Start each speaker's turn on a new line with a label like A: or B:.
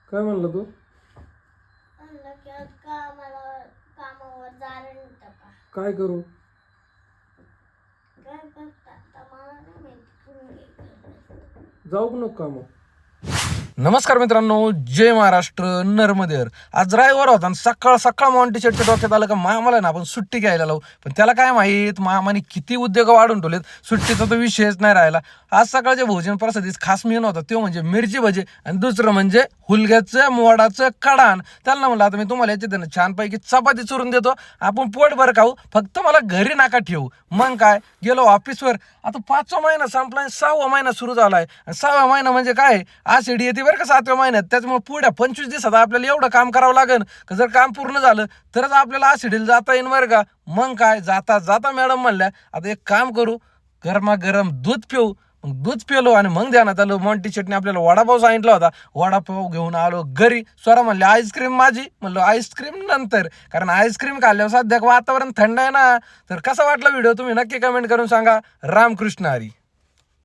A: काय म्हणलं तू?
B: म्हणलं की आज कामावर जायला नव्हतं का?
A: काय करू?
B: काय करता आता मला नाही माहिती तुम्ही काय करता.
A: जाऊ नको का मग?
C: नमस्कार मित्रांनो, जय महाराष्ट्र. नर्मदेर आज रविवार होता आणि सकाळ सकाळ मॉन्टी शेटच्या डोक्यात आलं का मामाला ना आपण सुट्टी घ्यायला लावू. पण त्याला काय माहीत मामाने किती उद्योग वाढून ठेवलेत, सुट्टीचा तर विषयच नाही राहिला. आज सकाळच्या भोजन प्रसादीस खास मेनू होता तो म्हणजे मिरची भजी आणि दुसरं म्हणजे हुलग्याचं मोडाचं कडाण. त्यांना म्हणलं आता मी तुम्हाला याच्यात छानपैकी चपाती चुरून देतो, आपण पोटभर खाऊ, फक्त मला घरी नका ठेवू. मग काय गेलो ऑफिसवर. आता 5वा महिना संपला, 6वा महिना सुरू झालाय. 6वा महिना म्हणजे काय आषाढी येते बरं का 7व्या महिन्यात. त्याच्यामुळे पुढ्या 25 दिवसात आपल्याला एवढं काम करावं लागेल का जर काम पूर्ण झालं तरच आपल्याला आषाढीला जाता येईल बरं का. मग काय जाता जाता मॅडम म्हणल्या आता एक काम करू, गरमागरम दूध पिऊ. मग दूध पिलो आणि मग ध्यानात आलं मॉन्टी शेटने आपल्याला वडापाव सांगितला होता. वडापाव घेऊन आलो घरी. स्वरा म्हणले आईस्क्रीम माझी. म्हणलं आईस्क्रीम नंतर, कारण आईस्क्रीम खाल्ल्यावर सध्या वातावरण थंड आहे ना. तर कसा वाटला व्हिडिओ तुम्ही नक्की कमेंट करून सांगा. रामकृष्ण हरी.